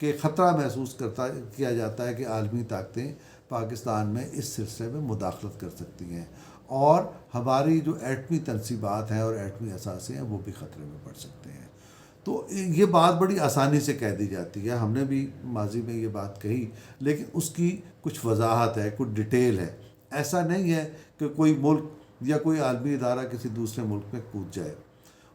کہ خطرہ محسوس کیا جاتا ہے کہ عالمی طاقتیں پاکستان میں اس سلسلے میں مداخلت کر سکتی ہیں، اور ہماری جو ایٹمی تنصیبات ہیں اور ایٹمی اثاثے ہیں وہ بھی خطرے میں پڑ سکتے ہیں۔ تو یہ بات بڑی آسانی سے کہہ دی جاتی ہے، ہم نے بھی ماضی میں یہ بات کہی، لیکن اس کی کچھ وضاحت ہے، کچھ ڈیٹیل ہے۔ ایسا نہیں ہے کہ کوئی ملک یا کوئی عالمی ادارہ کسی دوسرے ملک میں کود جائے،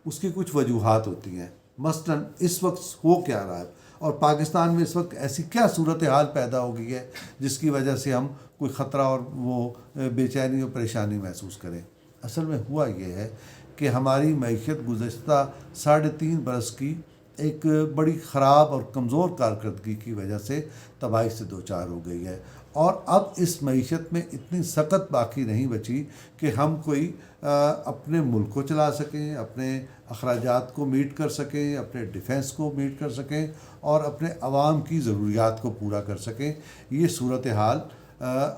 اس کی کچھ وجوہات ہوتی ہیں۔ مثلا اس وقت ہو کیا رہا ہے، اور پاکستان میں اس وقت ایسی کیا صورتحال پیدا ہو گئی ہے جس کی وجہ سے ہم کوئی خطرہ اور وہ بے چینی اور پریشانی محسوس کریں۔ اصل میں ہوا یہ ہے کہ ہماری معیشت گزشتہ 3.5 برس کی ایک بڑی خراب اور کمزور کارکردگی کی وجہ سے تباہی سے دوچار ہو گئی ہے، اور اب اس معیشت میں اتنی سخت باقی نہیں بچی کہ ہم کوئی اپنے ملک کو چلا سکیں، اپنے اخراجات کو میٹ کر سکیں، اپنے ڈیفنس کو میٹ کر سکیں، اور اپنے عوام کی ضروریات کو پورا کر سکیں۔ یہ صورتحال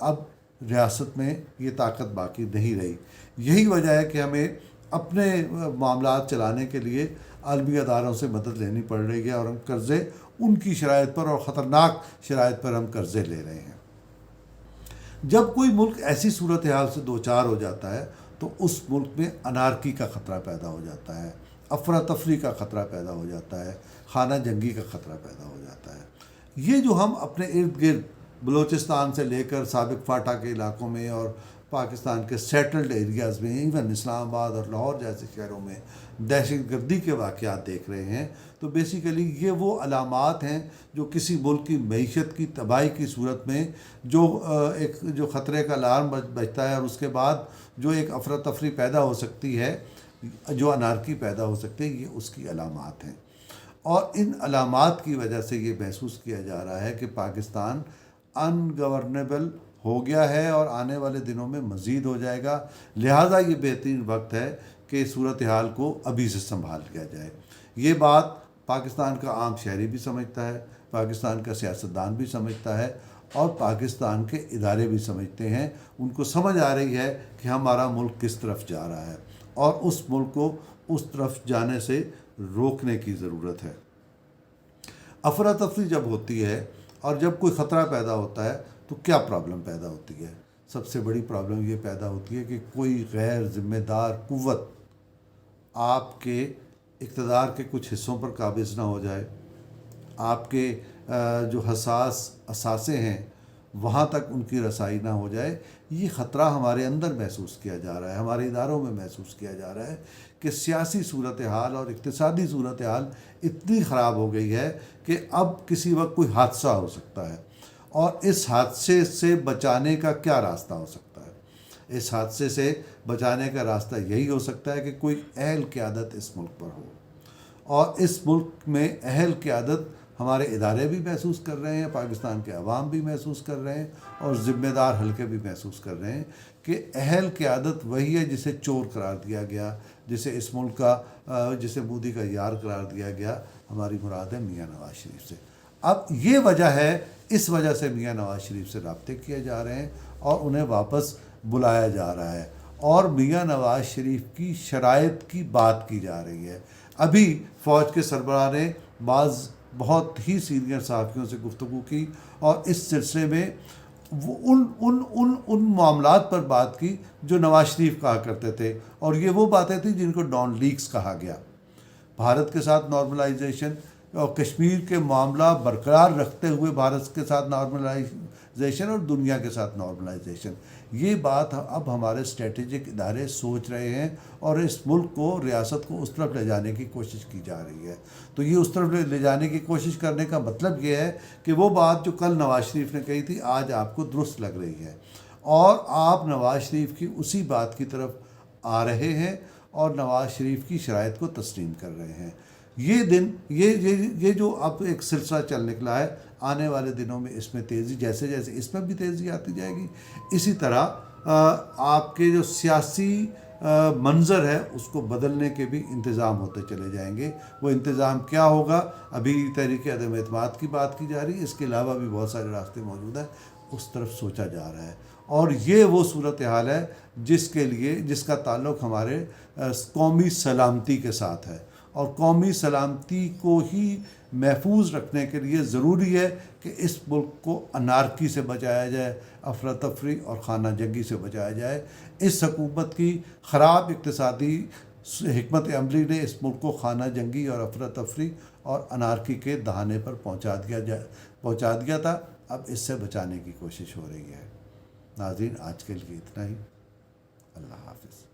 اب ریاست میں یہ طاقت باقی نہیں رہی۔ یہی وجہ ہے کہ ہمیں اپنے معاملات چلانے کے لیے عالمی اداروں سے مدد لینی پڑ رہی ہے، اور ہم قرضے ان کی شرائط پر اور خطرناک شرائط پر ہم قرضے لے رہے ہیں۔ جب کوئی ملک ایسی صورتحال سے دوچار ہو جاتا ہے تو اس ملک میں انارکی کا خطرہ پیدا ہو جاتا ہے، افراتفری کا خطرہ پیدا ہو جاتا ہے، خانہ جنگی کا خطرہ پیدا ہو جاتا ہے۔ یہ جو ہم اپنے ارد گرد بلوچستان سے لے کر سابق فاٹا کے علاقوں میں اور پاکستان کے سیٹلڈ ایریاز میں، ایون اسلام آباد اور لاہور جیسے شہروں میں دہشت گردی کے واقعات دیکھ رہے ہیں، تو بیسیکلی یہ وہ علامات ہیں جو کسی ملک کی معیشت کی تباہی کی صورت میں جو خطرے کا الارم بجتا ہے، اور اس کے بعد جو ایک افراتفری پیدا ہو سکتی ہے، جو انارکی پیدا ہو سکتی ہے، یہ اس کی علامات ہیں۔ اور ان علامات کی وجہ سے یہ محسوس کیا جا رہا ہے کہ پاکستان ان گورنیبل ہو گیا ہے، اور آنے والے دنوں میں مزید ہو جائے گا۔ لہٰذا یہ بہترین وقت ہے کہ صورتحال کو ابھی سے سنبھال لیا جائے۔ یہ بات پاکستان کا عام شہری بھی سمجھتا ہے، پاکستان کا سیاستدان بھی سمجھتا ہے، اور پاکستان کے ادارے بھی سمجھتے ہیں۔ ان کو سمجھ آ رہی ہے کہ ہمارا ملک کس طرف جا رہا ہے، اور اس ملک کو اس طرف جانے سے روکنے کی ضرورت ہے۔ افراتفری جب ہوتی ہے اور جب کوئی خطرہ پیدا ہوتا ہے تو کیا پرابلم پیدا ہوتی ہے؟ سب سے بڑی پرابلم یہ پیدا ہوتی ہے کہ کوئی غیر ذمہ دار قوت آپ کے اقتدار کے کچھ حصوں پر قابض نہ ہو جائے، آپ کے جو حساس اثاثے ہیں وہاں تک ان کی رسائی نہ ہو جائے۔ یہ خطرہ ہمارے اندر محسوس کیا جا رہا ہے، ہمارے اداروں میں محسوس کیا جا رہا ہے کہ سیاسی صورتحال اور اقتصادی صورتحال اتنی خراب ہو گئی ہے کہ اب کسی وقت کوئی حادثہ ہو سکتا ہے، اور اس حادثے سے بچانے کا کیا راستہ ہو سکتا ہے؟ اس حادثے سے بچانے کا راستہ یہی ہو سکتا ہے کہ کوئی اہل قیادت اس ملک پر ہو، اور اس ملک میں اہل قیادت ہمارے ادارے بھی محسوس کر رہے ہیں، پاکستان کے عوام بھی محسوس کر رہے ہیں، اور ذمہ دار حلقے بھی محسوس کر رہے ہیں کہ اہل قیادت وہی ہے جسے چور قرار دیا گیا، جسے اس ملک کا جسے مودی کا یار قرار دیا گیا۔ ہماری مراد ہے میاں نواز شریف سے۔ اب یہ وجہ ہے، اس وجہ سے میاں نواز شریف سے رابطے کیے جا رہے ہیں اور انہیں واپس بلایا جا رہا ہے، اور میاں نواز شریف کی شرائط کی بات کی جا رہی ہے۔ ابھی فوج کے سربراہ نے بہت ہی سینئر صحافیوں سے گفتگو کی، اور اس سلسلے میں وہ ان معاملات پر بات کی جو نواز شریف کہا کرتے تھے، اور یہ وہ باتیں تھیں جن کو ڈان لیکس کہا گیا۔ بھارت کے ساتھ نارملائزیشن اور کشمیر کے معاملہ برقرار رکھتے ہوئے بھارت کے ساتھ نارملائزیشن اور دنیا کے ساتھ نارملائزیشن، یہ بات اب ہمارے اسٹریٹجک ادارے سوچ رہے ہیں، اور اس ملک کو، ریاست کو اس طرف لے جانے کی کوشش کی جا رہی ہے۔ تو یہ اس طرف لے جانے کی کوشش کرنے کا مطلب یہ ہے کہ وہ بات جو کل نواز شریف نے کہی تھی آج آپ کو درست لگ رہی ہے، اور آپ نواز شریف کی اسی بات کی طرف آ رہے ہیں، اور نواز شریف کی شرائط کو تسلیم کر رہے ہیں۔ یہ جو اب ایک سلسلہ چل نکلا ہے، آنے والے دنوں میں اس میں تیزی، جیسے جیسے اس میں بھی تیزی آتی جائے گی، اسی طرح آپ کے جو سیاسی منظر ہے اس کو بدلنے کے بھی انتظام ہوتے چلے جائیں گے۔ وہ انتظام کیا ہوگا؟ ابھی تحریک عدم اعتماد کی بات کی جا رہی ہے، اس کے علاوہ بھی بہت سارے راستے موجود ہیں، اس طرف سوچا جا رہا ہے۔ اور یہ وہ صورتحال ہے جس کا تعلق ہمارے قومی سلامتی کے ساتھ ہے، اور قومی سلامتی کو ہی محفوظ رکھنے کے لیے ضروری ہے کہ اس ملک کو انارکی سے بچایا جائے، افراتفری اور خانہ جنگی سے بچایا جائے۔ اس حکومت کی خراب اقتصادی حکمت عملی نے اس ملک کو خانہ جنگی اور افراتفری اور انارکی کے دہانے پر پہنچا دیا تھا۔ اب اس سے بچانے کی کوشش ہو رہی ہے۔ ناظرین، آج کے لیے اتنا ہی۔ اللہ حافظ۔